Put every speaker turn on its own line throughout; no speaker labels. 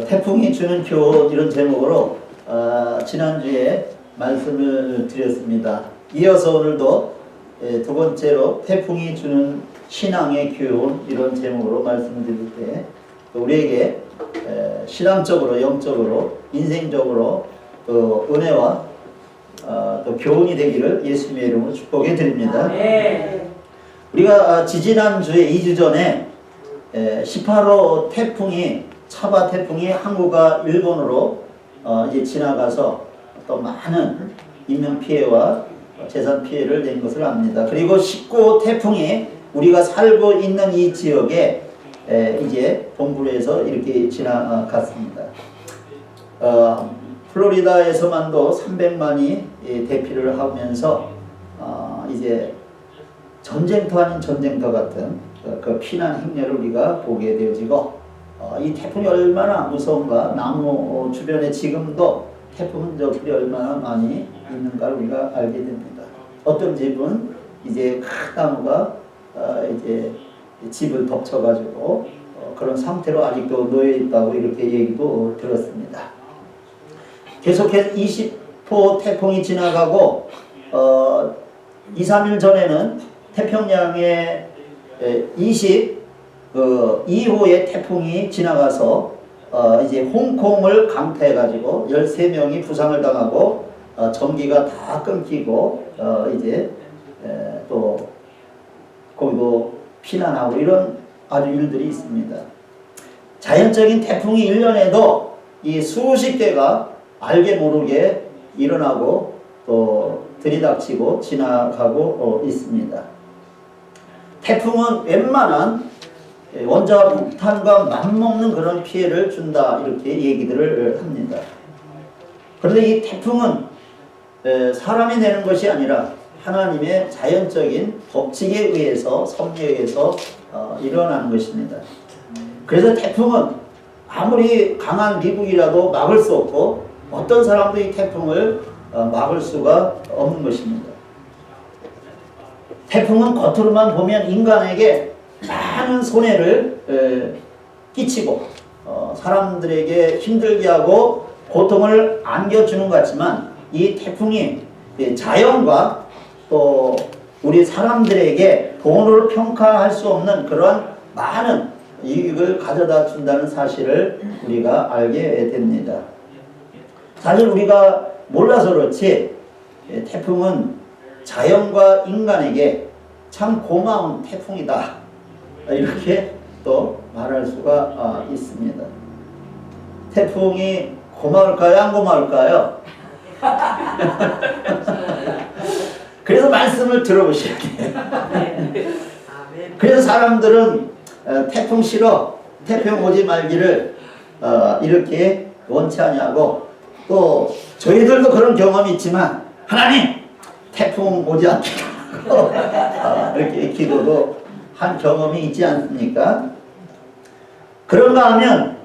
태풍이 주는 교훈 이런 제목으로 지난주에 말씀을 드렸습니다. 이어서 오늘도 두 번째로 태풍이 주는 신앙의 교훈 이런 제목으로 말씀을 드릴 때 우리에게 신앙적으로 영적으로 인생적으로 또 은혜와 또 교훈이 되기를 예수님의 이름으로 축복해 드립니다. 우리가 지지난주에 2주 전에 18호 태풍이 차바 태풍이 한국과 일본으로 이제 지나가서 또 많은 인명 피해와 재산 피해를 낸 것을 압니다. 그리고 19호 태풍이 우리가 살고 있는 이 지역에 이제 본부에서 이렇게 지나갔습니다. 플로리다에서만도 300만이 대피를 하면서 이제 전쟁터 아닌 전쟁터 같은 그 피난 행렬을 우리가 보게 되어지고 이 태풍이 얼마나 무서운가, 나무 주변에 지금도 태풍 흔적들이 얼마나 많이 있는가를 우리가 알게 됩니다. 어떤 집은 이제 큰 나무가 이제 집을 덮쳐가지고 그런 상태로 아직도 놓여 있다고 이렇게 얘기도 들었습니다. 계속해서 20호 태풍이 지나가고 2, 3일 전에는 태평양에 22호의 태풍이 지나가서 이제 홍콩을 강타해가지고 13명이 부상을 당하고 전기가 다 끊기고 이제 또 거기도 피난하고 이런 아주 일들이 있습니다. 자연적인 태풍이 1년에도 이 수십 개가 알게 모르게 일어나고 또 들이닥치고 지나가고 있습니다. 태풍은 웬만한 원자와 폭탄과 맞먹는 그런 피해를 준다 이렇게 얘기들을 합니다. 그런데 이 태풍은 사람이 내는 것이 아니라 하나님의 자연적인 법칙에 의해서 섭리에 의해서 일어나는 것입니다. 그래서 태풍은 아무리 강한 미국이라도 막을 수 없고 어떤 사람도 이 태풍을 막을 수가 없는 것입니다. 태풍은 겉으로만 보면 인간에게 많은 손해를 끼치고 사람들에게 힘들게 하고 고통을 안겨주는 것 같지만 이 태풍이 자연과 또 우리 사람들에게 돈으로 평가할 수 없는 그런 많은 이익을 가져다 준다는 사실을 우리가 알게 됩니다. 사실 우리가 몰라서 그렇지 태풍은 자연과 인간에게 참 고마운 태풍이다 이렇게 또 말할 수가 있습니다. 태풍이 고마울까요? 안 고마울까요? 그래서 말씀을 들어보셔야 돼요. 그래서 사람들은 태풍 싫어, 태풍 오지 말기를 이렇게 원치 않냐고 또 저희들도 그런 경험이 있지만 하나님 태풍 오지 않게 이렇게 기도도 한 경험이 있지 않습니까? 그런가 하면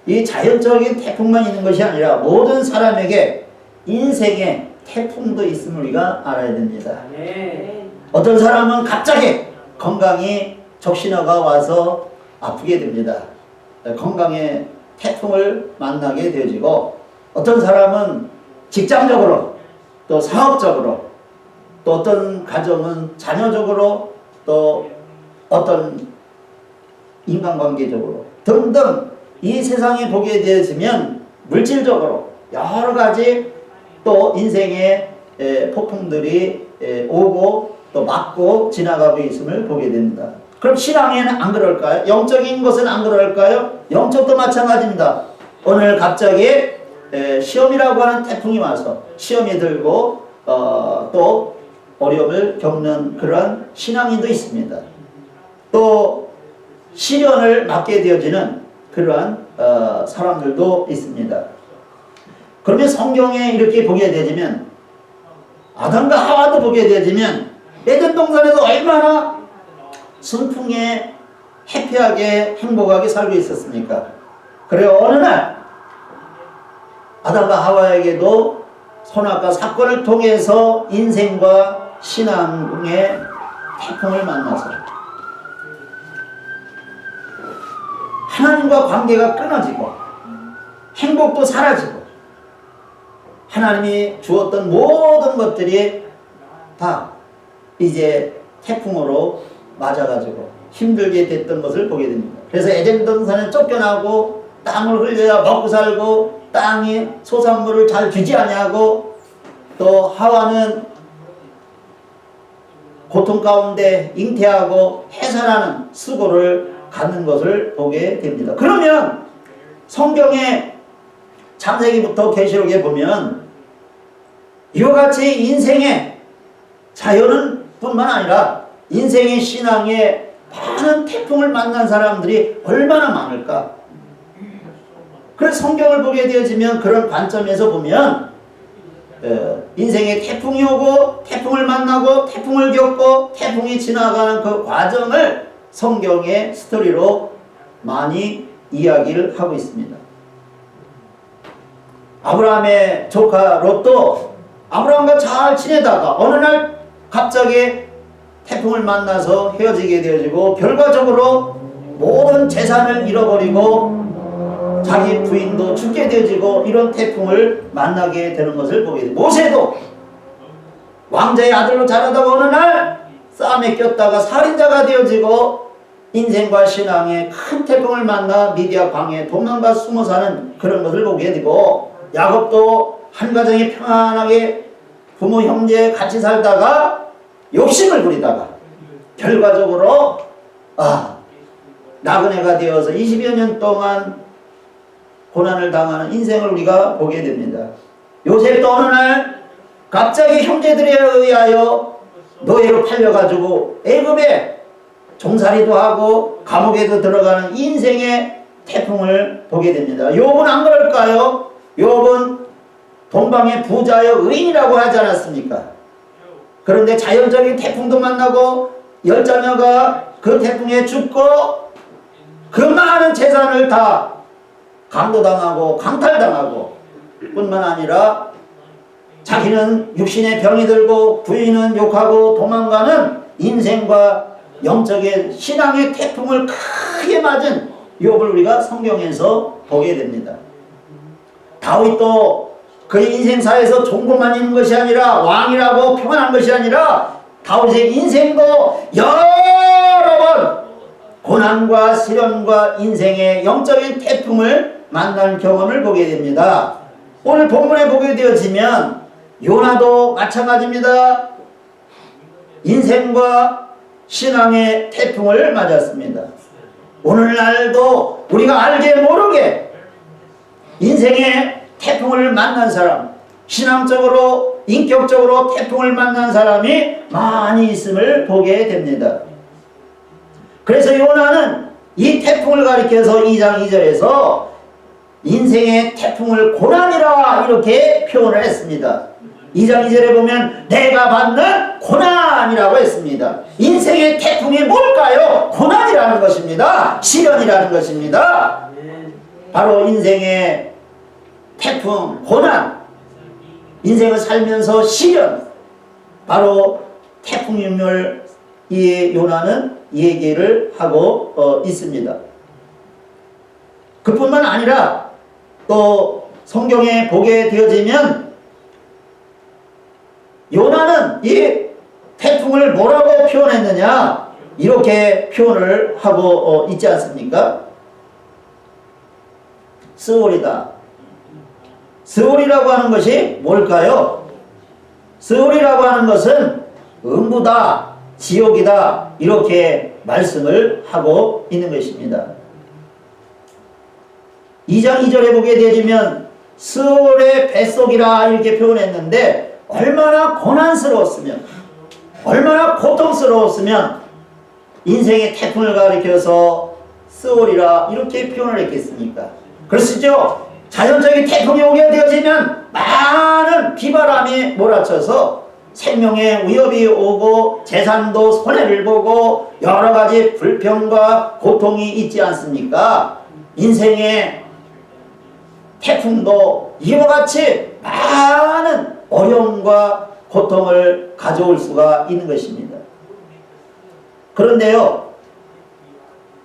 이 자연적인 태풍만 있는 것이 아니라 모든 사람에게 인생에 태풍도 있음을 우리가 알아야 됩니다. 어떤 사람은 갑자기 건강이 적신호가 와서 아프게 됩니다. 건강에 태풍을 만나게 되어지고 어떤 사람은 직장적으로 또 사업적으로 또 어떤 가정은 자녀적으로 또 어떤 인간관계적으로 등등 이 세상에 보게 되어지면 물질적으로 여러 가지 또 인생의 폭풍들이 오고 또 맞고 지나가고 있음을 보게 됩니다. 그럼 신앙에는 안 그럴까요? 영적인 것은 안 그럴까요? 영적도 마찬가지입니다. 오늘 갑자기 시험이라고 하는 태풍이 와서 시험이 들고 또 어려움을 겪는 그러한 신앙인도 있습니다. 또 시련을 맞게 되어지는 그러한 사람들도 있습니다. 그러면 성경에 이렇게 보게 되어지면 아담과 하와도 보게 되어지면 에덴 동산에서 얼마나 순풍에 해피하게 행복하게 살고 있었습니까? 그래요. 어느 날 아담과 하와에게도 선악과 사건을 통해서 인생과 신앙의 태풍을 만나서 하나님과 관계가 끊어지고 행복도 사라지고 하나님이 주었던 모든 것들이 다 이제 태풍으로 맞아가지고 힘들게 됐던 것을 보게 됩니다. 그래서 에덴 동산에 쫓겨나고 땅을 흘려야 먹고 살고 땅이 소산물을 잘 주지 아니하고 또 하와는 고통 가운데 잉태하고 해산하는 수고를 갖는 것을 보게 됩니다. 그러면 성경의 창세기부터 계시록에 보면 이와 같이 인생의 자연은 뿐만 아니라 인생의 신앙에 많은 태풍을 만난 사람들이 얼마나 많을까? 그래서 성경을 보게 되어지면 그런 관점에서 보면 인생에 태풍이 오고 태풍을 만나고 태풍을 겪고 태풍이 지나가는 그 과정을 성경의 스토리로 많이 이야기를 하고 있습니다. 아브라함의 조카 롯도 아브라함과 잘 지내다가 어느 날 갑자기 태풍을 만나서 헤어지게 되어지고 결과적으로 모든 재산을 잃어버리고 자기 부인도 죽게 되어지고 이런 태풍을 만나게 되는 것을 보게 됩니다. 모세도 왕자의 아들로 자라다가 어느 날 싸움에 꼈다가 살인자가 되어지고 인생과 신앙에 큰 태풍을 만나 미디아 광야에 도망가 숨어 사는 그런 것을 보게 되고 야곱도 한 가정이 평안하게 부모 형제 같이 살다가 욕심을 부리다가 결과적으로 나그네가 되어서 20여 년 동안 고난을 당하는 인생을 우리가 보게 됩니다. 요셉도 어느 날 갑자기 형제들에 의하여 노예로 팔려가지고 애굽에 종살이도 하고 감옥에도 들어가는 인생의 태풍을 보게 됩니다. 욥은 안 그럴까요? 욥은 동방의 부자여 의인이라고 하지 않았습니까? 그런데 자연적인 태풍도 만나고 열자녀가 그 태풍에 죽고 그 많은 재산을 다 강도당하고 강탈당하고 뿐만 아니라 자기는 육신의 병이 들고 부인은 욕하고 도망가는 인생과 영적인 신앙의 태풍을 크게 맞은 욥을 우리가 성경에서 보게 됩니다. 다윗도 그의 인생사에서 종고만 있는 것이 아니라 왕이라고 평안한 것이 아니라 다윗의 인생도 여러 번 고난과 시련과 인생의 영적인 태풍을 만난 경험을 보게 됩니다. 오늘 본문에 보게 되어지면 요나도 마찬가지입니다. 인생과 신앙의 태풍을 맞았습니다. 오늘날도 우리가 알게 모르게 인생의 태풍을 만난 사람, 신앙적으로 인격적으로 태풍을 만난 사람이 많이 있음을 보게 됩니다. 그래서 요나는 이 태풍을 가리켜서 2장 2절에서 인생의 태풍을 고난이라 이렇게 표현을 했습니다. 2장 2절에 보면 내가 받는 고난이라고 했습니다. 인생의 태풍이 뭘까요? 고난이라는 것입니다. 시련이라는 것입니다. 바로 인생의 태풍, 고난, 인생을 살면서 시련, 바로 태풍임을 이 요나는 얘기를 하고 있습니다. 그뿐만 아니라 또 성경에 보게 되어지면 요나는 이 태풍을 뭐라고 표현했느냐 이렇게 표현을 하고 있지 않습니까? 스올이다. 스올이라고 하는 것이 뭘까요? 스올이라고 하는 것은 음부다, 지옥이다 이렇게 말씀을 하고 있는 것입니다. 2장 2절에 보게 되면 스올의 뱃속이라 이렇게 표현했는데 얼마나 고난스러웠으면 얼마나 고통스러웠으면 인생의 태풍을 가리켜서 스올이라 이렇게 표현을 했겠습니까? 그렇시죠? 자연적인 태풍이 오게 되어지면 많은 비바람이 몰아쳐서 생명의 위협이 오고 재산도 손해를 보고 여러 가지 불평과 고통이 있지 않습니까? 인생의 태풍도 이와 같이 많은 어려움과 고통을 가져올 수가 있는 것입니다. 그런데요,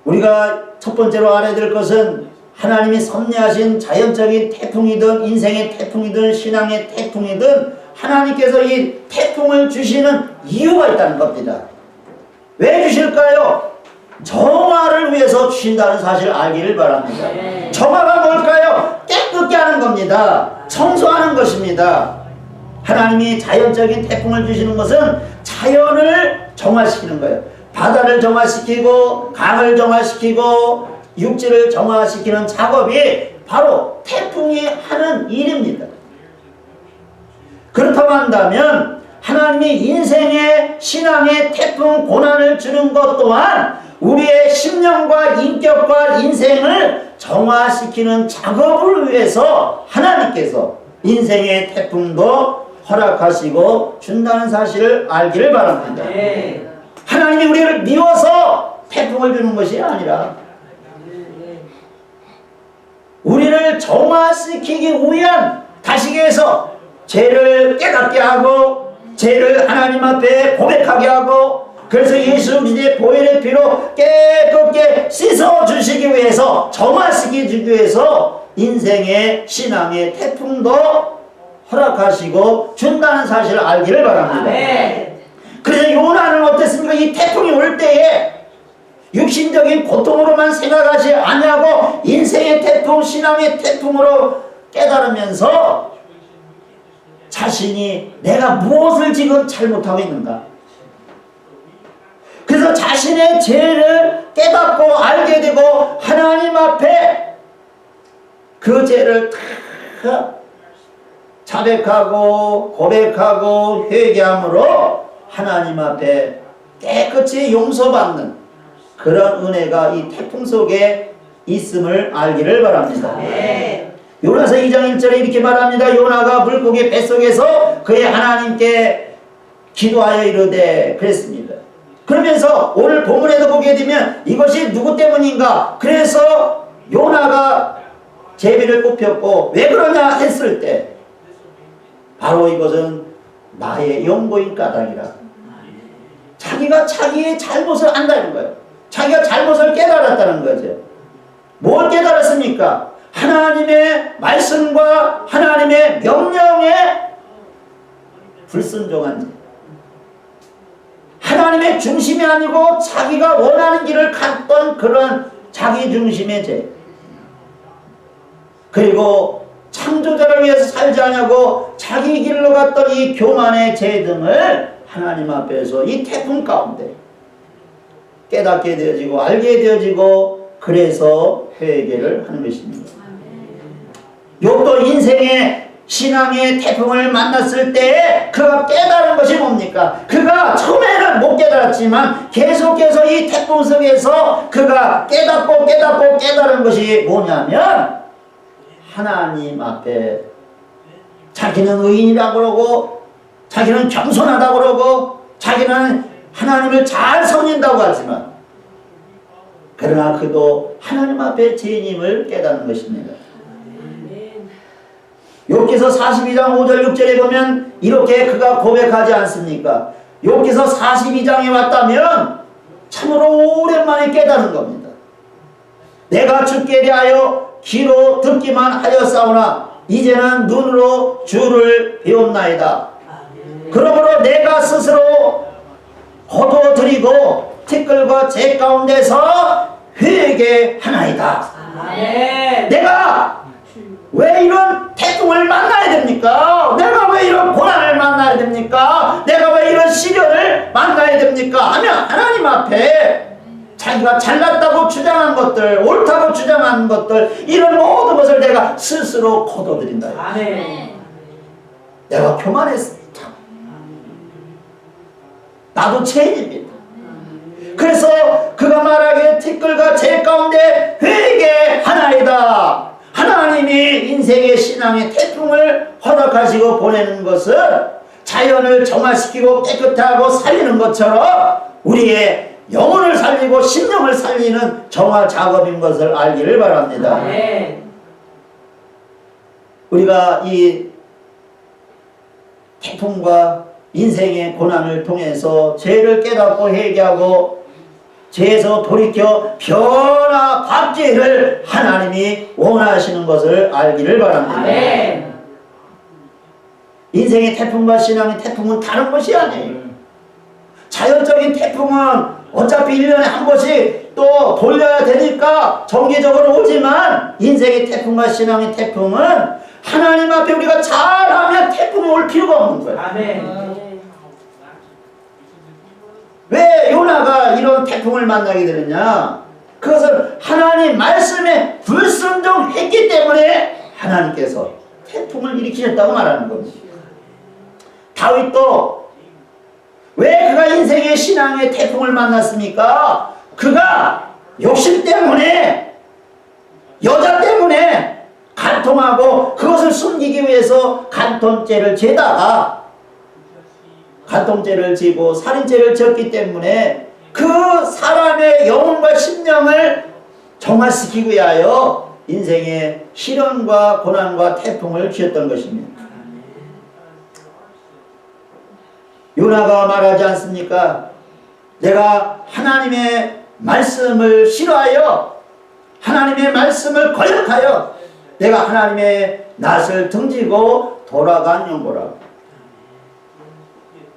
우리가 첫 번째로 알아야 될 것은 하나님이 섭리하신 자연적인 태풍이든 인생의 태풍이든 신앙의 태풍이든 하나님께서 이 태풍을 주시는 이유가 있다는 겁니다. 왜 주실까요? 정화를 위해서 주신다는 사실을 알기를 바랍니다. 정화가 뭘까요? 깨끗게 하는 겁니다. 청소하는 것입니다. 하나님이 자연적인 태풍을 주시는 것은 자연을 정화시키는 거예요. 바다를 정화시키고 강을 정화시키고 육지를 정화시키는 작업이 바로 태풍이 하는 일입니다. 그렇다고 한다면 하나님이 인생의 신앙의 태풍 고난을 주는 것 또한 우리의 심령과 인격과 인생을 정화시키는 작업을 위해서 하나님께서 인생의 태풍도 허락하시고 준다는 사실을 알기를 바랍니다. 하나님이 우리를 미워서 태풍을 주는 것이 아니라 우리를 정화시키기 위한, 다시기해서 죄를 깨닫게 하고 죄를 하나님 앞에 고백하게 하고, 그래서 예수 그리스도의 보혈의 피로 깨끗게 씻어주시기 위해서, 정화시키기 위해서 인생의 신앙의 태풍도 허락하시고 준다는 사실을 알기를 바랍니다. 그래서 요나는 어땠습니까? 이 태풍이 올 때에 육신적인 고통으로만 생각하지 아니하고 인생의 태풍, 신앙의 태풍으로 깨달으면서 자신이 내가 무엇을 지금 잘못하고 있는가, 그래서 자신의 죄를 깨닫고 알게 되고 하나님 앞에 그 죄를 다 자백하고 고백하고 회개함으로 하나님 앞에 깨끗이 용서받는 그런 은혜가 이 태풍 속에 있음을 알기를 바랍니다. 요나서 2장 1절에 이렇게 말합니다. 요나가 물고기 뱃속에서 그의 하나님께 기도하여 이르되 그랬습니다. 그러면서 오늘 본문에도 보게 되면 이것이 누구 때문인가, 그래서 요나가 제비를 뽑혔고 왜 그러냐 했을 때 바로 이것은 나의 영고인 까닭이라. 자기가 자기의 잘못을 안다는 거예요. 자기가 잘못을 깨달았다는 거죠. 뭘 깨달았습니까? 하나님의 말씀과 하나님의 명령에 불순종한 죄. 하나님의 중심이 아니고 자기가 원하는 길을 갔던 그런 자기 중심의 죄. 그리고 창조자를 위해서 살지 않냐고 자기 길로 갔던 이 교만의 죄 등을 하나님 앞에서 이 태풍 가운데 깨닫게 되어지고 알게 되어지고 그래서 회개를 하는 것입니다. 욥도 인생의 신앙의 태풍을 만났을 때 그가 깨달은 것이 뭡니까? 그가 처음에는 못 깨달았지만 계속해서 이 태풍 속에서 그가 깨닫고 깨달은 것이 뭐냐면 하나님 앞에 자기는 의인이라고 그러고 자기는 겸손하다고 그러고 자기는 하나님을 잘 섬긴다고 하지만 그러나 그도 하나님 앞에 죄인임을 깨닫는 것입니다. 욥기서 42장 5절 6절에 보면 이렇게 그가 고백하지 않습니까? 욥기서 42장에 왔다면 참으로 오랜만에 깨닫는 겁니다. 내가 주께 대하여 귀로 듣기만 하였사오나 이제는 눈으로 주를 배웠나이다. 그러므로 내가 스스로 거둬들이고 티끌과 재 가운데서 회개하나이다. 내가 왜 이런 태풍을 만나야 됩니까? 내가 왜 이런 고난을 만나야 됩니까? 내가 왜 이런 시련을 만나야 됩니까? 하면 하나님 앞에 자기가 잘났다고 주장한 것들, 옳다고 주장한 것들, 이런 모든 것을 내가 스스로 거둬들인다. 내가 교만했어. 나도 죄인입니다. 그래서 그가 말하기에 티끌과 재 가운데 회개하나이다. 하나님이 인생의 신앙의 태풍을 허락하시고 보내는 것은 자연을 정화시키고 깨끗하고 살리는 것처럼 우리의 영혼을 살리고 심령을 살리는 정화 작업인 것을 알기를 바랍니다. 우리가 이 태풍과 인생의 고난을 통해서 죄를 깨닫고 회개하고 죄에서 돌이켜 변화 받기를 하나님이 원하시는 것을 알기를 바랍니다.
아멘.
인생의 태풍과 신앙의 태풍은 다른 것이 아니에요. 자연적인 태풍은 어차피 1년에 한 번씩 또 돌려야 되니까 정기적으로 오지만 인생의 태풍과 신앙의 태풍은 하나님 앞에 우리가 잘하면 태풍이 올 필요가 없는 거예요.
아멘.
왜 요나가 이런 태풍을 만나게 되느냐? 그것은 하나님 말씀에 불순종했기 때문에 하나님께서 태풍을 일으키셨다고 말하는 겁니다. 다윗도 왜 그가 인생의 신앙의 태풍을 만났습니까? 그가 욕심 때문에, 여자 때문에 간통하고 그것을 숨기기 위해서 간통죄를 지다가 간통죄를 지고 살인죄를 졌기 때문에 그 사람의 영혼과 심령을 정화시키기 위하여 인생의 시련과 고난과 태풍을 주셨던 것입니다. 요나가 말하지 않습니까? 내가 하나님의 말씀을 싫어하여 하나님의 말씀을 거역하여 내가 하나님의 낯을 등지고 돌아간 영고라고.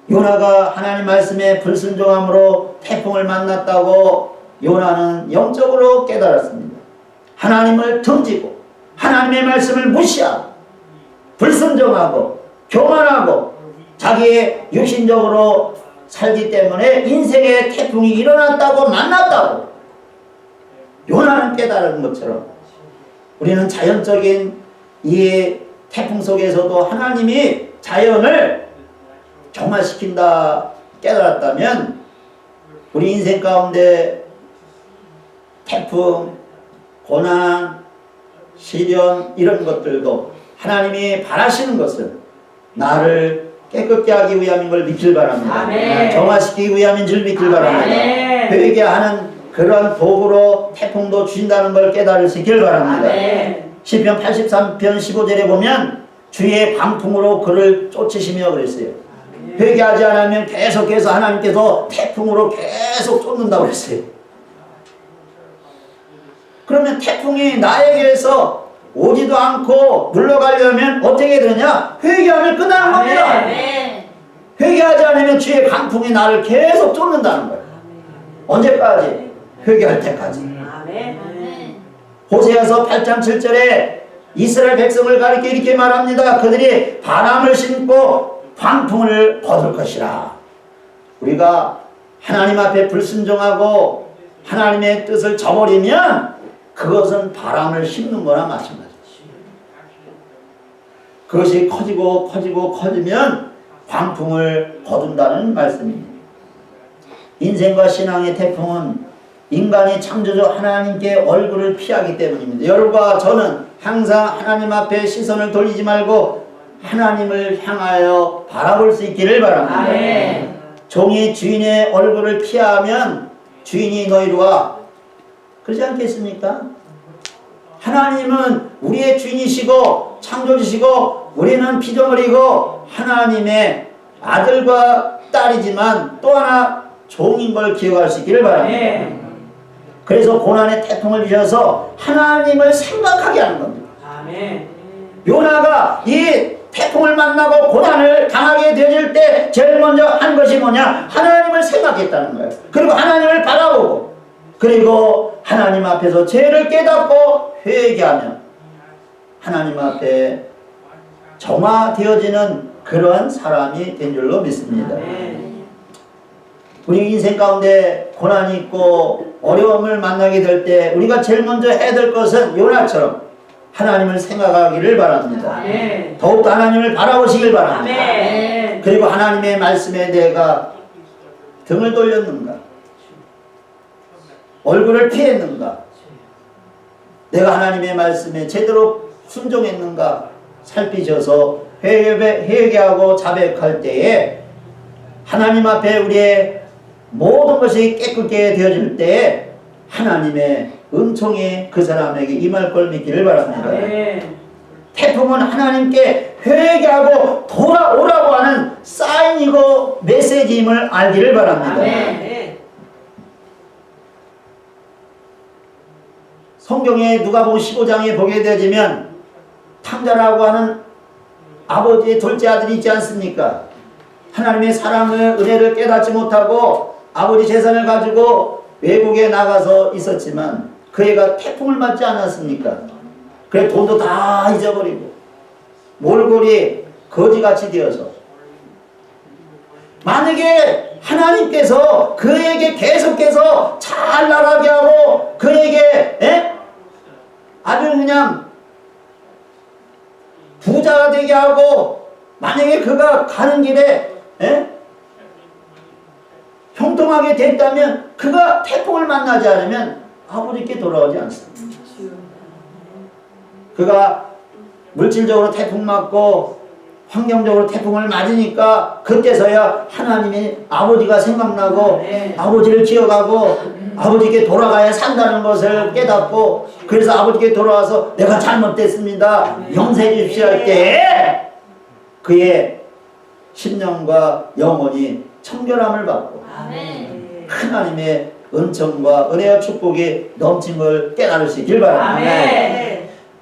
요나가 하나님 말씀에 불순종함으로 태풍을 만났다고 요나는 영적으로 깨달았습니다. 하나님을 등지고 하나님의 말씀을 무시하고 불순종하고 교만하고 자기의 육신적으로 살기 때문에 인생의 태풍이 일어났다고 만났다고 요나는 깨달은 것처럼 우리는 자연적인 이 태풍 속에서도 하나님이 자연을 정화시킨다 깨달았다면 우리 인생 가운데 태풍, 고난, 시련 이런 것들도 하나님이 바라시는 것은 나를 깨끗게 하기 위함인 걸 믿길 바랍니다.
아멘.
정화시키기 위함인 줄 믿길 바랍니다.
아멘.
회개하는 그런 도구로 태풍도 주신다는 걸 깨달을 수 있길 바랍니다.
아멘.
시편 83편 15절에 보면 주의 광풍으로 그를 쫓으시며 그랬어요. 회개하지 않으면 계속해서 하나님께서 태풍으로 계속 쫓는다고 그랬어요. 그러면 태풍이 나에게서 오지도 않고 물러가려면 어떻게 되느냐? 회개하면 끝나는 겁니다. 회개하지 않으면 주의 강풍이 나를 계속 쫓는다는 거예요. 언제까지? 회개할 때까지. 호세아서 8장 7절에 이스라엘 백성을 가리켜 이렇게 말합니다. 그들이 바람을 신고 광풍을 거둘 것이라. 우리가 하나님 앞에 불순종하고 하나님의 뜻을 저버리면 그것은 바람을 씹는 거나 마찬가지죠. 그것이 커지고 커지고 커지면 광풍을 거둔다는 말씀입니다. 인생과 신앙의 태풍은 인간이 창조주 하나님께 얼굴을 피하기 때문입니다. 여러분과 저는 항상 하나님 앞에 시선을 돌리지 말고 하나님을 향하여 바라볼 수 있기를 바랍니다.
아멘.
종이 주인의 얼굴을 피하면 주인이 너희로 와. 그러지 않겠습니까? 하나님은 우리의 주인이시고 창조주시고 우리는 피조물이고 하나님의 아들과 딸이지만 또 하나 종인 걸 기억할 수 있기를 바랍니다.
아멘.
그래서 고난의 태풍을 주셔서 하나님을 생각하게 하는 겁니다.
아멘.
요나가 이 태풍을 만나고 고난을 당하게 되어질 때 제일 먼저 한 것이 뭐냐? 하나님을 생각했다는 거예요. 그리고 하나님을 바라보고 그리고 하나님 앞에서 죄를 깨닫고 회개하면 하나님 앞에 정화되어지는 그런 사람이 된 줄로 믿습니다. 우리 인생 가운데 고난이 있고 어려움을 만나게 될 때 우리가 제일 먼저 해야 될 것은 요나처럼 하나님을 생각하기를 바랍니다.
아멘.
더욱 하나님을 바라보시길 바랍니다.
아멘.
그리고 하나님의 말씀에 내가 등을 돌렸는가? 얼굴을 피했는가? 내가 하나님의 말씀에 제대로 순종했는가? 살피셔서 회개하고 자백할 때에 하나님 앞에 우리의 모든 것이 깨끗게 되어질 때에 하나님의 은총이 그 사람에게 임할 걸 믿기를 바랍니다.
아멘.
태풍은 하나님께 회개하고 돌아오라고 하는 사인이고 메시지임을 알기를 바랍니다.
아멘.
성경에 누가복음 15장에 보게 되어지면 탕자라고 하는 아버지의 둘째 아들이 있지 않습니까? 하나님의 사랑을 은혜를 깨닫지 못하고 아버지 재산을 가지고 외국에 나가서 있었지만 그 애가 태풍을 맞지 않았습니까? 그래 돈도 다 잊어버리고 몰골이 거지같이 되어서 만약에 하나님께서 그에게 계속해서 잘 나가게 하고 그에게 아주 그냥 부자가 되게 하고 만약에 그가 가는 길에 형통하게 됐다면 그가 태풍을 만나지 않으면 아버지께 돌아오지 않습니다. 그가 물질적으로 태풍 맞고 환경적으로 태풍을 맞으니까 그때서야 하나님이 아버지가 생각나고 아버지를 기억하고 아버지께 돌아가야 산다는 것을 깨닫고 그래서 아버지께 돌아와서 내가 잘못됐습니다. 용서해 주십시오 할 때 그의 심령과 영혼이 청결함을 받고 하나님의 은총과 은혜와 축복이 넘친 걸 깨달을 수 있길 바랍니다.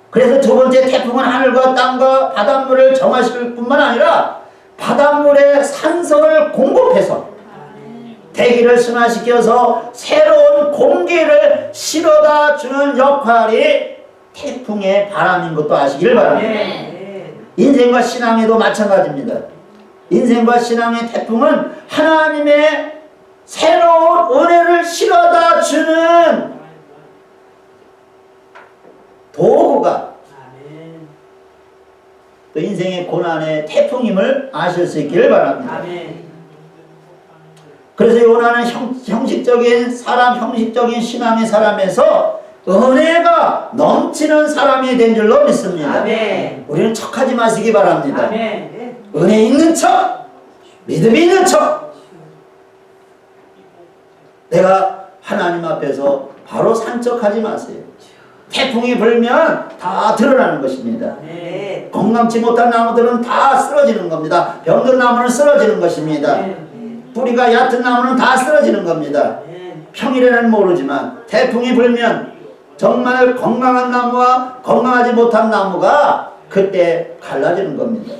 그래서 두 번째 태풍은 하늘과 땅과 바닷물을 정화시킬 뿐만 아니라 바닷물에 산소를 공급해서 대기를 순환시켜서 새로운 공기를 실어다 주는 역할이 태풍의 바람인 것도 아시길 바랍니다. 인생과 신앙에도 마찬가지입니다. 인생과 신앙의 태풍은 하나님의 새로운 은혜를 실어다 주는 도구가 또 인생의 고난의 태풍임을 아실 수 있기를 바랍니다. 그래서 요나는 형식적인 사람, 형식적인 신앙의 사람에서 은혜가 넘치는 사람이 된 줄로 믿습니다. 우리는 척하지 마시기 바랍니다. 은혜 있는 척, 믿음이 있는 척. 내가 하나님 앞에서 바로 산척하지 마세요. 태풍이 불면 다 드러나는 것입니다. 건강치 못한 나무들은 다 쓰러지는 겁니다. 병든 나무는 쓰러지는 것입니다. 뿌리가 얕은 나무는 다 쓰러지는 겁니다. 평일에는 모르지만 태풍이 불면 정말 건강한 나무와 건강하지 못한 나무가 그때 갈라지는 겁니다.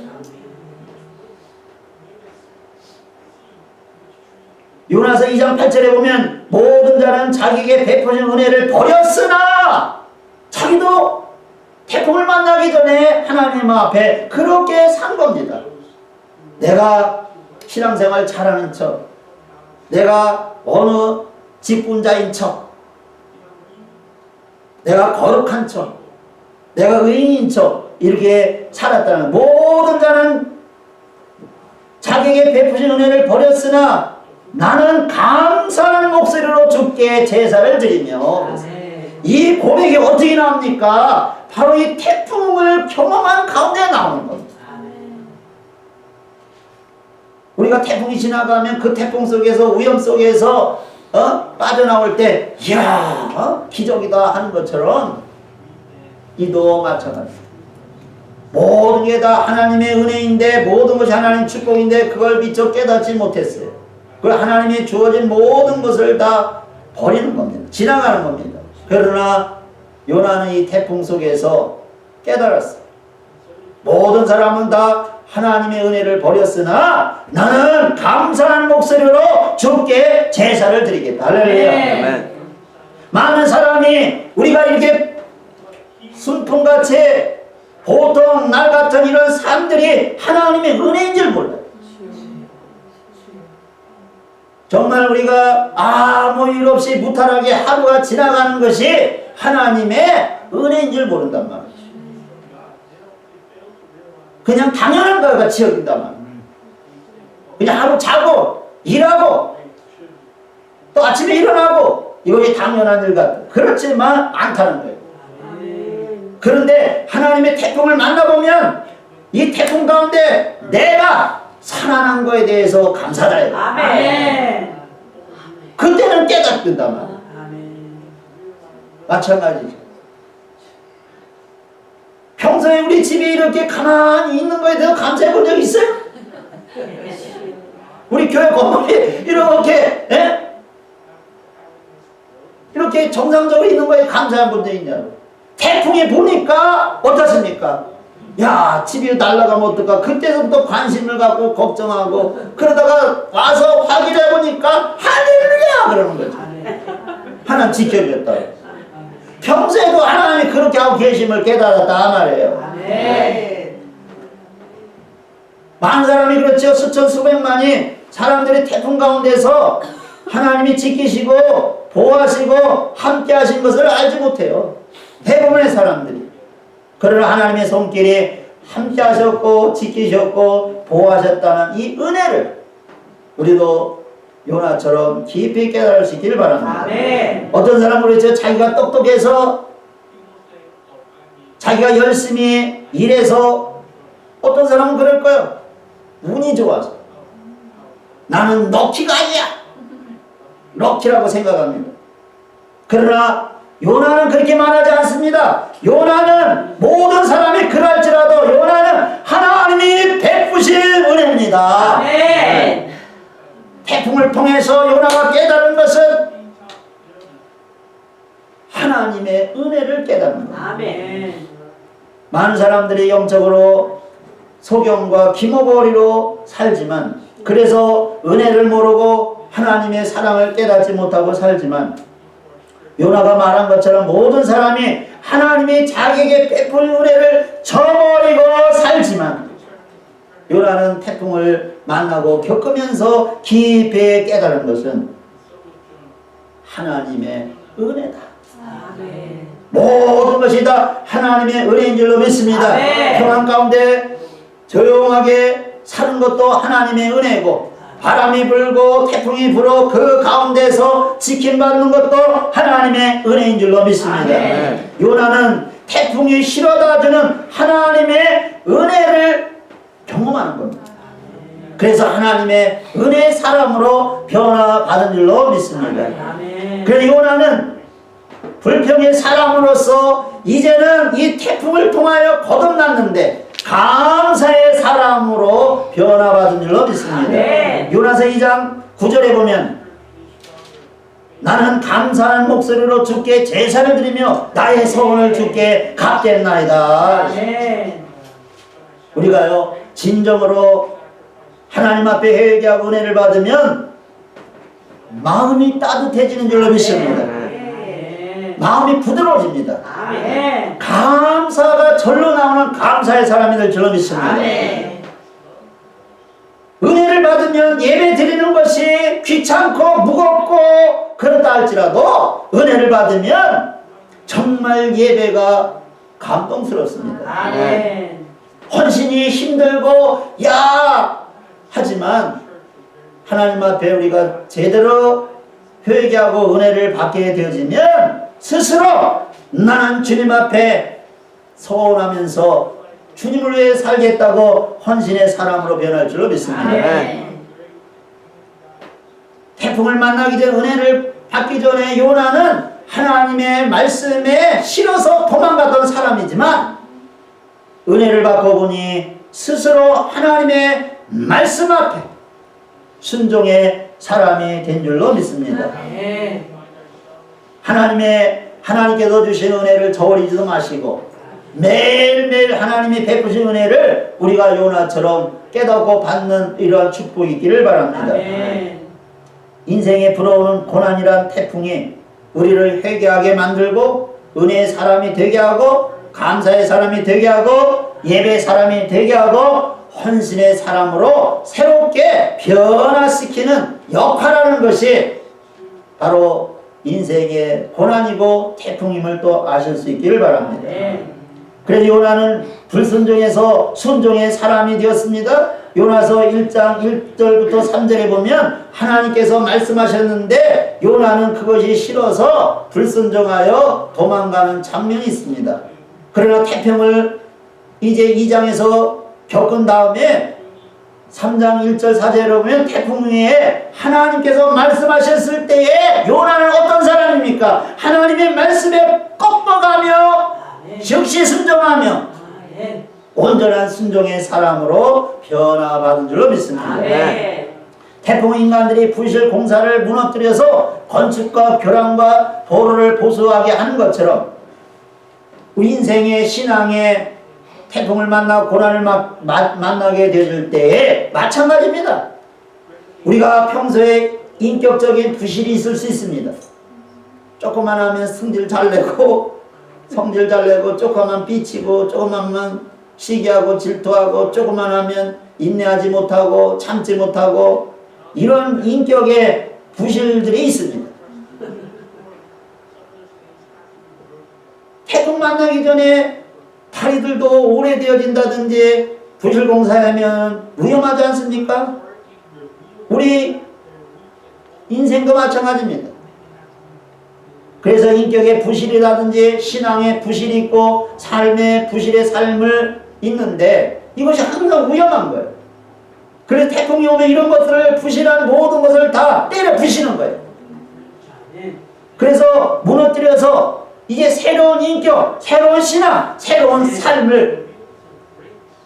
요나서 2장 8절에 보면 모든 자는 자기에게 베푸신 은혜를 버렸으나 자기도 태풍을 만나기 전에 하나님 앞에 그렇게 산 겁니다. 내가 신앙생활 잘하는 척, 내가 어느 직분자인 척, 내가 거룩한 척, 내가 의인인 척 이렇게 살았다는 모든 자는 자기에게 베푸신 은혜를 버렸으나 나는 감사하는 목소리로 주께 제사를 드리며 이 고백이 어떻게 나옵니까? 바로 이 태풍을 경험한 가운데 나오는 겁니다. 우리가 태풍이 지나가면 그 태풍 속에서 위험 속에서 빠져나올 때 이야 기적이다 하는 것처럼 이도 마찬가지입니다. 모든 게 다 하나님의 은혜인데 모든 것이 하나님의 축복인데 그걸 미처 깨닫지 못했어요. 그 하나님이 주어진 모든 것을 다 버리는 겁니다. 지나가는 겁니다. 그러나 요나는 이 태풍 속에서 깨달았어요. 모든 사람은 다 하나님의 은혜를 버렸으나 나는 감사하는 목소리로 주께 제사를 드리겠다. 할렐루야. 많은 사람이 우리가 이렇게 순풍같이 보통 날 같은 이런 삶들이 하나님의 은혜인 줄 몰라요. 정말 우리가 아무 일 없이 무탈하게 하루가 지나가는 것이 하나님의 은혜인 줄 모른단 말이죠. 그냥 당연한 것 같이 여긴단 말이에요. 그냥 하루 자고 일하고 또 아침에 일어나고 이것이 당연한 일 같아. 그렇지만 않다는 거예요. 그런데 하나님의 태풍을 만나보면 이 태풍 가운데 내가 살아난 거에 대해서 감사드려요.
아멘.
그때는 깨닫는단 말이에요. 마찬가지죠. 평소에 우리 집에 이렇게 가만히 있는 거에 대해서 감사해 본 적 있어요? 우리 교회 건물이 이렇게 이렇게 정상적으로 있는 거에 감사한 분도 있냐고. 태풍이 부니까 어떻습니까? 야, 집이 날아가면 어떨까? 그때부터 관심을 갖고 걱정하고 그러다가 와서 확인해 보니까 할렐루야 그러는 거죠. 하나님 지켜줬다. 평소에도 하나님이 그렇게 하고 계심을 깨달았다 말이에요.
네.
많은 사람이 그렇죠. 수천 수백만이 사람들이 태풍 가운데서 하나님이 지키시고 보호하시고 함께 하신 것을 알지 못해요. 대부분의 사람들이. 그러나 하나님의 손길이 함께 하셨고 지키셨고 보호하셨다는 이 은혜를 우리도 요나처럼 깊이 깨달을 수 있기를 바랍니다.
네.
어떤 사람은 그렇죠. 자기가 똑똑해서 자기가 열심히 일해서 어떤 사람은 그럴 거예요. 운이 좋아서 나는 럭키가 아니야. 럭키라고 생각합니다. 그러나 요나는 그렇게 말하지 않습니다. 요나는 모든 사람이 그럴지라도 요나는 하나님이 베푸신 은혜입니다.
네.
태풍을 통해서 요나가 깨달은 것은 하나님의 은혜를 깨닫는다.
아멘.
많은 사람들이 영적으로 소경과 기모거리로 살지만 그래서 은혜를 모르고 하나님의 사랑을 깨닫지 못하고 살지만 요나가 말한 것처럼 모든 사람이 하나님이 자기에게 베푼 은혜를 저버리고 살지만 요나는 태풍을 만나고 겪으면서 깊이 깨달은 것은 하나님의 은혜다.
아멘.
모든 것이 다 하나님의 은혜인 줄로 믿습니다.
아멘.
평안 가운데 조용하게 사는 것도 하나님의 은혜고 바람이 불고 태풍이 불어 그 가운데서 지킴받는 것도 하나님의 은혜인 줄로 믿습니다.
아멘.
요나는 태풍이 실어다 주는 하나님의 은혜를 경험하는 겁니다. 그래서 하나님의 은혜의 사람으로 변화받은 줄로 믿습니다.
아멘.
그래서 요나는 불평의 사람으로서 이제는 이 태풍을 통하여 거듭났는데 감사의 사람으로 변화받은 줄로 믿습니다.
네.
요나서 2장 9절에 보면 나는 감사하는 목소리로 주께 제사를 드리며 나의 소원을 주께 갚겠나이다.
아멘.
우리가요 진정으로 하나님 앞에 회개하고 은혜를 받으면 마음이 따뜻해지는 줄로 믿습니다.
아멘.
마음이 부드러워집니다.
아멘.
감사가 절로 나오는 감사의 사람이 될 줄로 믿습니다.
아멘.
은혜를 받으면 예배 드리는 것이 귀찮고 무겁고 그렇다 할지라도 은혜를 받으면 정말 예배가 감동스럽습니다.
아멘.
헌신이 힘들고 야 하지만 하나님 앞에 우리가 제대로 회개하고 은혜를 받게 되어지면 스스로 나는 주님 앞에 소원하면서 주님을 위해 살겠다고 헌신의 사람으로 변할 줄로 믿습니다.
아멘.
태풍을 만나기 전 은혜를 받기 전에 요나는 하나님의 말씀에 실어서 도망가던 사람이지만 은혜를 받고 보니 스스로 하나님의 말씀 앞에 순종의 사람이 된 줄로 믿습니다.
아멘.
하나님께서 주신 은혜를 저버리지도 마시고 매일매일 하나님이 베푸신 은혜를 우리가 요나처럼 깨닫고 받는 이러한 축복이 있기를 바랍니다.
아멘.
인생에 불어오는 고난이란 태풍이 우리를 회개하게 만들고 은혜의 사람이 되게 하고 감사의 사람이 되게 하고 예배의 사람이 되게 하고 헌신의 사람으로 새롭게 변화시키는 역할하는 것이 바로 인생의 고난이고 태풍임을 또 아실 수 있기를 바랍니다.
네.
그래서 요나는 불순종에서 순종의 사람이 되었습니다. 요나서 1장 1절부터 3절에 보면 하나님께서 말씀하셨는데 요나는 그것이 싫어서 불순종하여 도망가는 장면이 있습니다. 그러나 태평을 이제 2장에서 겪은 다음에 3장 1절 4절에 보면 태풍 위에 하나님께서 말씀하셨을 때에 요나는 어떤 사람입니까? 하나님의 말씀에 꺾어가며 즉시 순종하며
아멘.
온전한 순종의 사람으로 변화받은 줄로 믿습니다.
아멘.
태풍은 인간들이 부실 공사를 무너뜨려서 건축과 교량과 도로를 보수하게 하는 것처럼 우리 인생의 신앙의 태풍을 만나 고난을 만나게 되줄 때에 마찬가지입니다. 우리가 평소에 인격적인 부실이 있을 수 있습니다. 조금만 하면 성질 잘 내고 조금만 삐치고 조금만 시기하고 질투하고 조금만 하면 인내하지 못하고 참지 못하고 이런 인격의 부실들이 있습니다. 태풍 만나기 전에 다리들도 오래되어진다든지 부실공사하면 위험하지 않습니까? 우리 인생도 마찬가지입니다. 그래서 인격의 부실이라든지 신앙의 부실이 있고 삶의 부실의 삶을 있는데 이것이 항상 위험한 거예요. 그래서 태풍이 오면 이런 것들을 부실한 모든 것을 다 때려 부시는 거예요. 그래서 무너뜨려서 이제 새로운 인격, 새로운 신앙, 새로운 삶을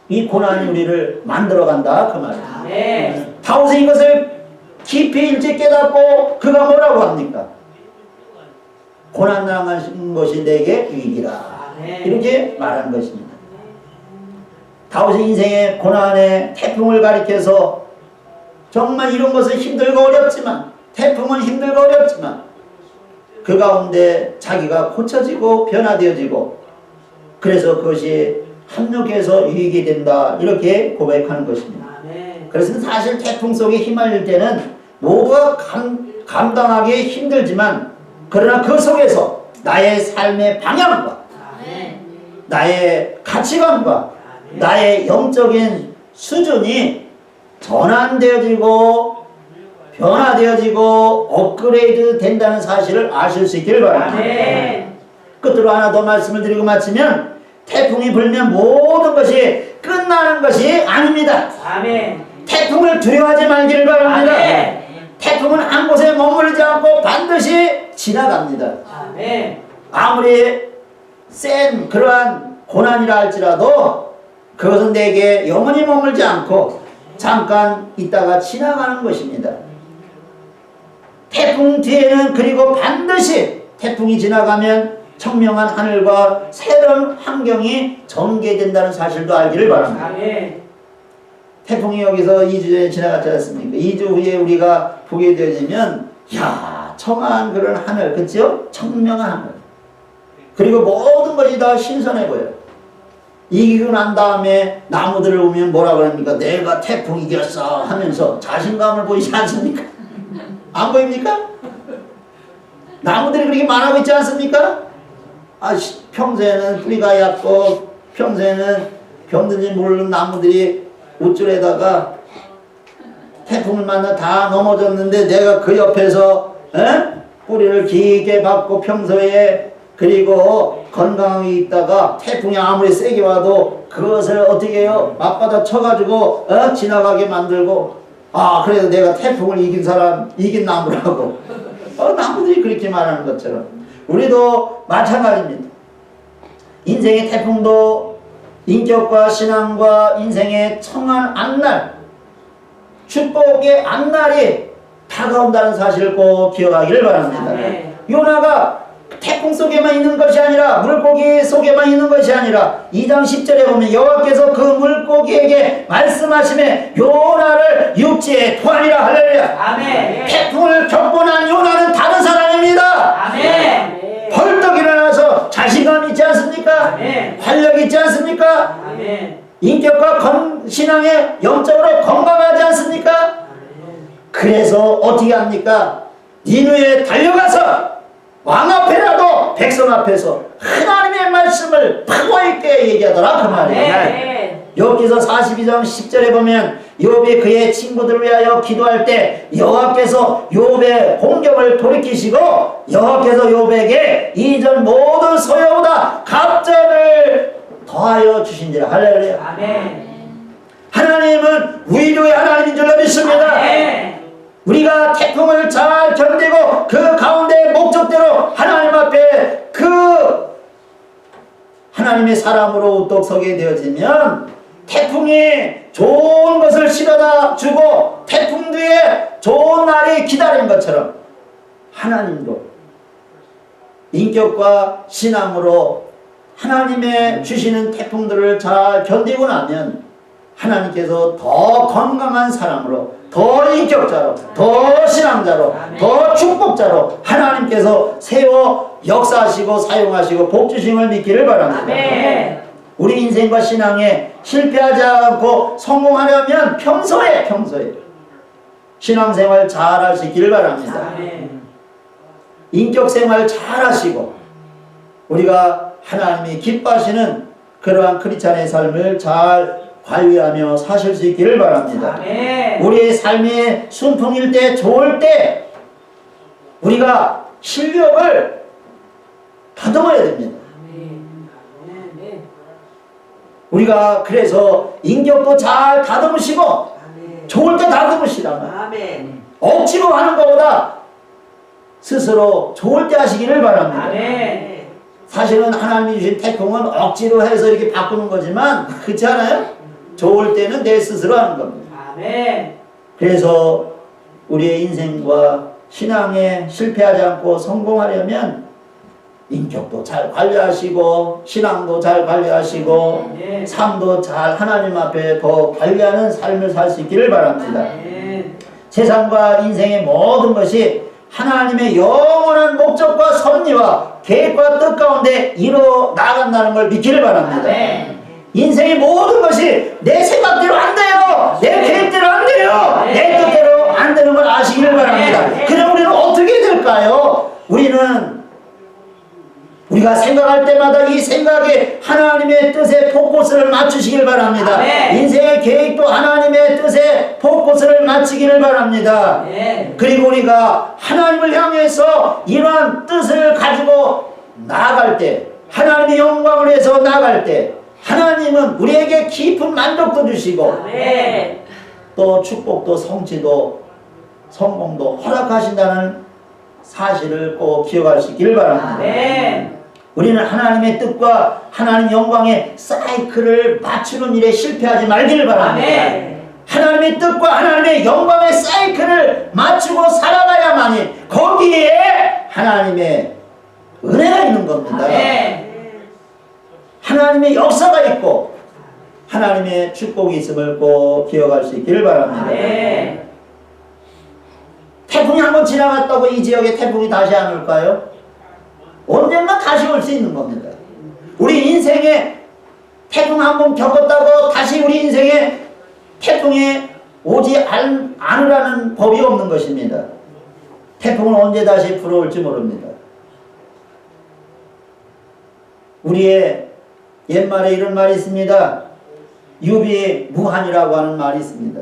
이 고난이 우리를 만들어간다 그 말이에요. 바울은 이것을 깊이 일찍 깨닫고 그가 뭐라고 합니까? 고난 당하신 것이 내게 유익이라 이렇게 말하는 것입니다. 다윗의 인생의 고난의 태풍을 가리켜서 정말 이런 것은 힘들고 어렵지만 태풍은 힘들고 어렵지만 그 가운데 자기가 고쳐지고 변화되어지고 그래서 그것이 합력해서 유익이 된다 이렇게 고백하는 것입니다. 그래서 사실 태풍 속에 휘말릴 때는 모두가 감당하기 힘들지만 그러나 그 속에서 나의 삶의 방향과 나의 가치관과 나의 영적인 수준이 전환되어지고 변화되어지고 업그레이드 된다는 사실을 아실 수 있기를 바랍니다. 끝으로 하나 더 말씀을 드리고 마치면 태풍이 불면 모든 것이 끝나는 것이 아닙니다. 태풍을 두려워하지 말기를 바랍니다. 태풍은 한 곳에 머무르지 않고 반드시 지나갑니다. 아무리 센 그러한 고난이라 할지라도 그것은 내게 영원히 머물지 않고 잠깐 있다가 지나가는 것입니다. 태풍 뒤에는 그리고 반드시 태풍이 지나가면 청명한 하늘과 새로운 환경이 전개된다는 사실도 알기를 바랍니다. 태풍이 여기서 2주 전에 지나갔지 않습니까? 2주 후에 우리가 보게 되면 야 청한 그런 하늘 그렇죠? 청명한 하늘 그리고 모든 것이 다 신선해 보여요. 이기고 난 다음에 나무들을 보면 뭐라 그럽니까? 내가 태풍 이겼어 하면서 자신감을 보이지 않습니까? 안 보입니까? 나무들이 그렇게 말하고 있지 않습니까? 평소에는 뿌리가 얕고 평소에는 병든지 모르는 나무들이 우쭐에다가 태풍을 만나 다 넘어졌는데 내가 그 옆에서 뿌리를 깊게 박고 평소에 그리고 건강하게 있다가 태풍이 아무리 세게 와도 그것을 어떻게 해요? 맞받아 쳐가지고 지나가게 만들고 그래도 내가 태풍을 이긴 사람 이긴 나무라고 나무들이 그렇게 말하는 것처럼 우리도 마찬가지입니다. 인생의 태풍도 인격과 신앙과 인생의 청한 앞날 축복의 앞날이 다가온다는 사실을 꼭 기억하기를 바랍니다. 요나가 태풍 속에만 있는 것이 아니라 물고기 속에만 있는 것이 아니라 2장 10절에 보면 여호와께서 그 물고기에게 말씀하시매 요나를 육지에 토하리라. 할렐루야. 태풍을 겪고 난 요나는 다른 사람입니다. 벌떡 일어나서 자신감 있지 않습니까? 활력 있지 않습니까? 인격과 신앙에 영적으로 건강하지 않습니까? 그래서 어떻게 합니까? 니누에 달려가서 왕 앞에라도 백성 앞에서 하나님의 말씀을 파워 있게 얘기하더라 그 말이에요. 욥기서 42장 10절에 보면 욥이 그의 친구들을 위하여 기도할 때 여호와께서 욥의 공격을 돌이키시고 여호와께서 욥에게 이전 모든 소유보다 갑절을 더하여 주신지라. 할렐루야. 하나님은 위로의 하나님인 줄로 믿습니다. 우리가 태풍을 잘 견디고 그 가운데 목적대로 하나님 앞에 그 하나님의 사람으로 우뚝 서게 되어지면 태풍이 좋은 것을 실어다 주고 태풍 뒤에 좋은 날이 기다린 것처럼 하나님도 인격과 신앙으로 하나님의 주시는 태풍들을 잘 견디고 나면 하나님께서 더 건강한 사람으로, 더 인격자로, 더 신앙자로, 더 축복자로 하나님께서 세워 역사하시고 사용하시고 복주심을 믿기를 바랍니다.
아멘.
우리 인생과 신앙에 실패하지 않고 성공하려면 평소에 신앙생활 잘 하시기를 바랍니다.
아멘.
인격생활 잘 하시고 우리가 하나님이 기뻐하시는 그러한 크리스찬의 삶을 잘 관리하며 사실 수 있기를 바랍니다.
아멘.
우리의 삶이 순풍일 때 좋을 때 우리가 실력을 다듬어야 됩니다.
아멘.
우리가 그래서 인격도 잘 다듬으시고
아멘.
좋을 때 다듬으시라면
아멘.
억지로 하는 것보다 스스로 좋을 때 하시기를 바랍니다.
아멘.
사실은 하나님이 주신 태풍은 억지로 해서 이렇게 바꾸는 거지만 그렇지 않아요? 좋을 때는 내 스스로 하는 겁니다.
아멘.
그래서 우리의 인생과 신앙에 실패하지 않고 성공하려면 인격도 잘 관리하시고 신앙도 잘 관리하시고
네.
삶도 잘 하나님 앞에 더 관리하는 삶을 살 수 있기를 바랍니다.
아멘.
세상과 인생의 모든 것이 하나님의 영원한 목적과 섭리와 계획과 뜻 가운데 이루어 나간다는 걸 믿기를 바랍니다.
아멘.
인생의 모든 것이 내 생각대로 안 돼요. 내 계획대로 안 돼요. 내 뜻대로 안 되는 걸 아시기를 바랍니다. 그럼 우리는 어떻게 될까요? 우리가 생각할 때마다 이 생각에 하나님의 뜻에 포커스를 맞추시길 바랍니다.
아멘.
인생의 계획도 하나님의 뜻에 포커스를 맞추기를 바랍니다.
아멘.
그리고 우리가 하나님을 향해서 이러한 뜻을 가지고 나아갈 때, 하나님의 영광을 위해서 나아갈 때 하나님은 우리에게 깊은 만족도 주시고
아멘.
또 축복도 성취도 성공도 허락하신다는 사실을 꼭 기억할 수 있기를 바랍니다.
아멘.
우리는 하나님의 뜻과 하나님 영광의 사이클을 맞추는 일에 실패하지 말기를 바랍니다.
아멘.
하나님의 뜻과 하나님의 영광의 사이클을 맞추고 살아가야만이 거기에 하나님의 은혜가 있는 겁니다.
아멘.
하나님의 역사가 있고 하나님의 축복이 있음을 꼭 기억할 수 있기를 바랍니다.
아멘.
태풍이 한번 지나갔다고 이 지역에 태풍이 다시 안 올까요? 언젠가 다시 올 수 있는 겁니다. 우리 인생에 태풍 한번 겪었다고 다시 우리 인생에 태풍이 오지 않으라는 법이 없는 것입니다. 태풍은 언제 다시 불어올지 모릅니다. 우리의 옛말에 이런 말이 있습니다. 유비무한이라고 하는 말이 있습니다.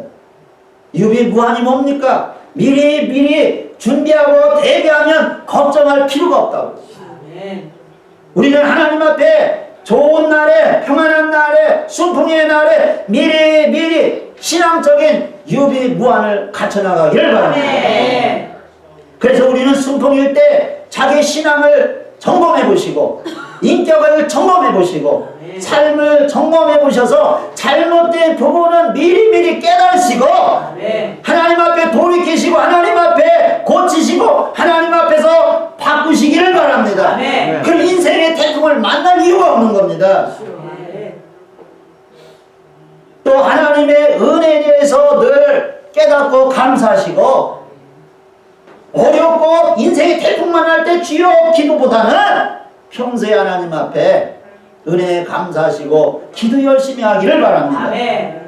유비무한이 뭡니까? 미리 준비하고 대비하면 걱정할 필요가 없다고.
아멘.
우리는 하나님 앞에 좋은 날에, 평안한 날에, 순풍의 날에 미리 신앙적인 유비무한을 갖춰나가기를 바랍니다.
아멘.
그래서 우리는 순풍일 때 자기 신앙을 점검해 보시고 인격을 점검해 보시고 삶을 점검해 보셔서 잘못된 부분은 미리 깨달으시고
아멘.
하나님 앞에 돌이키시고 하나님 앞에 고치시고 하나님 앞에서 바꾸시기를 바랍니다.
아멘.
그럼 인생의 태풍을 만날 이유가 없는 겁니다.
아멘.
또 하나님의 은혜에 대해서 늘 깨닫고 감사하시고 어렵고 인생의 태풍 만날 때 주여 기도보다는 평소에 하나님 앞에 은혜에 감사하시고 기도 열심히 하기를 바랍니다.
아멘.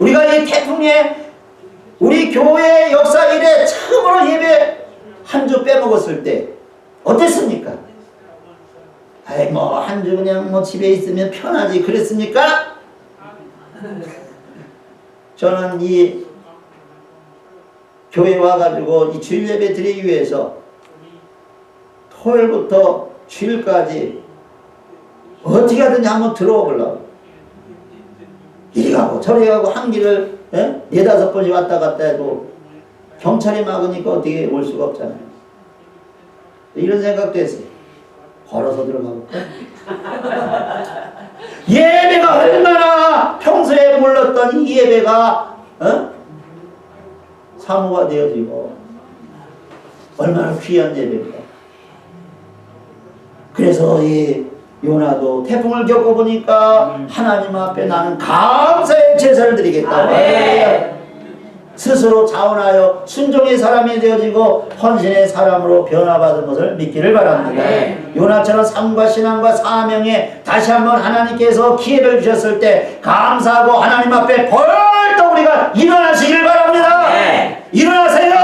우리가 이 태풍에 우리 교회 역사 일에 처음으로 예배 한 주 빼먹었을 때 어땠습니까? 아이 뭐 한 주 그냥 뭐 집에 있으면 편하지 그랬습니까? 저는 이 교회 와가지고 이 주일 예배 드리기 위해서 토요일부터 주일까지 어떻게 하든지 한번 들어와 보려고 이리 가고 저리 가고 한 길을 4-5번씩 왔다 갔다 해도 경찰이 막으니까 어떻게 올 수가 없잖아요. 이런 생각도 했어요. 걸어서 들어가볼까? 예배가 얼마나 평소에 드렸던 이 예배가 사모가 되어지고 얼마나 귀한 예배입니다. 그래서 이 요나도 태풍을 겪어보니까 하나님 앞에 나는 감사의 제사를 드리겠다. 스스로 자원하여 순종의 사람이 되어지고 헌신의 사람으로 변화받은 것을 믿기를 바랍니다. 요나처럼 삶과 신앙과 사명에 다시 한번 하나님께서 기회를 주셨을 때 감사하고 하나님 앞에 벌떡 우리가 일어나시길 바랍니다. 일어나세요.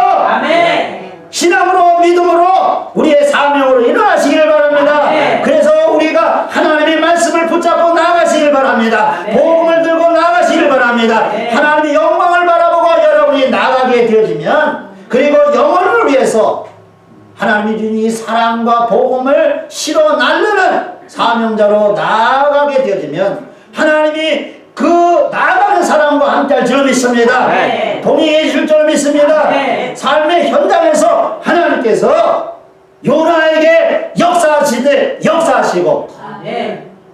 신앙으로 믿음으로 우리의 사명으로 일어나시길 바랍니다. 그래서 우리가 하나님의 말씀을 붙잡고 나아가시길 바랍니다. 복음을 들고 나아가시길 바랍니다. 하나님의 영광을 바라보고 여러분이 나아가게 되어지면, 그리고 영혼을 위해서 하나님이 주신 이 사랑과 복음을 실어 날르는 사명자로 나아가게 되어지면 하나님이 그 나아가는 사람과 함께 할 줄 믿습니다. 동의해 줄 줄 믿습니다. 삶의 현장에서 하나님께서 요나에게 역사하시고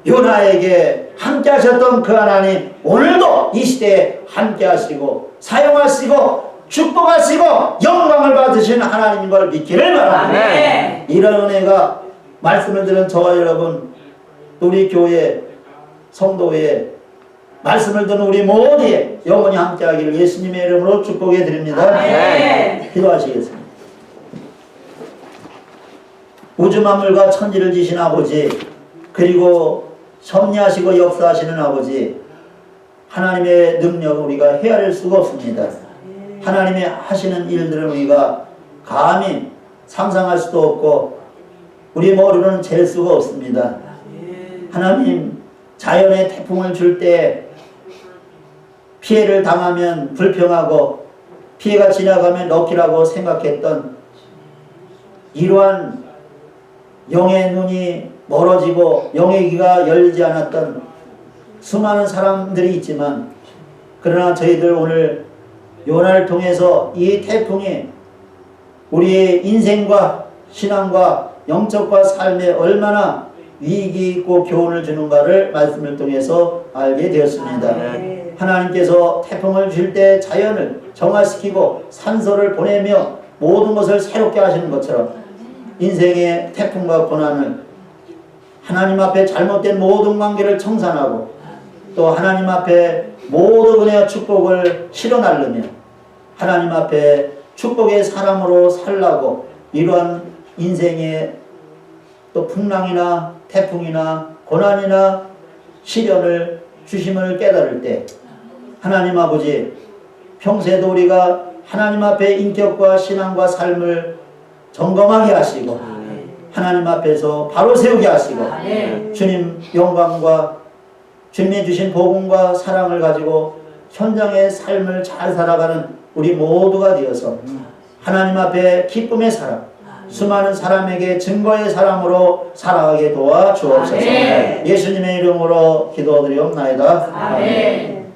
요나에게 함께 하셨던 그 하나님 오늘도 이 시대에 함께 하시고 사용하시고 축복하시고 영광을 받으시는 하나님인 걸 믿기를 바랍니다. 이런 은혜가 말씀을 들은 저와 여러분, 우리 교회 성도에 말씀을 듣는 우리 모두에 영원히 함께하기를 예수님의 이름으로 축복해 드립니다. 기도하시겠습니다. 우주 만물과 천지를 지신 아버지, 그리고 섭리하시고 역사하시는 아버지, 하나님의 능력을 우리가 헤아릴 수가 없습니다. 하나님의 하시는 일들을 우리가 감히 상상할 수도 없고 우리 머리로는 잴 수가 없습니다. 하나님, 자연의 태풍을 줄 때 피해를 당하면 불평하고 피해가 지나가면 럭키라고 생각했던 이러한 영의 눈이 멀어지고 영의 귀가 열리지 않았던 수많은 사람들이 있지만, 그러나 저희들 오늘 요나를 통해서 이 태풍이 우리의 인생과 신앙과 영적과 삶에 얼마나 위기 있고 교훈을 주는가를 말씀을 통해서 알게 되었습니다. 하나님께서 태풍을 줄 때 자연을 정화시키고 산소를 보내며 모든 것을 새롭게 하시는 것처럼 인생의 태풍과 고난을 하나님 앞에 잘못된 모든 관계를 청산하고 또 하나님 앞에 모든 은혜와 축복을 실어 날르며 하나님 앞에 축복의 사람으로 살라고 이러한 인생의 또 풍랑이나 태풍이나 고난이나 시련을 주심을 깨달을 때 하나님 아버지, 평소에도 우리가 하나님 앞에 인격과 신앙과 삶을 점검하게 하시고 하나님 앞에서 바로 세우게 하시고 주님 영광과 주님이 주신 복음과 사랑을 가지고 현장의 삶을 잘 살아가는 우리 모두가 되어서 하나님 앞에 기쁨의 사람, 수많은 사람에게 증거의 사람으로 살아가게 도와 주옵소서. 예수님의 이름으로 기도드리옵나이다. 아멘.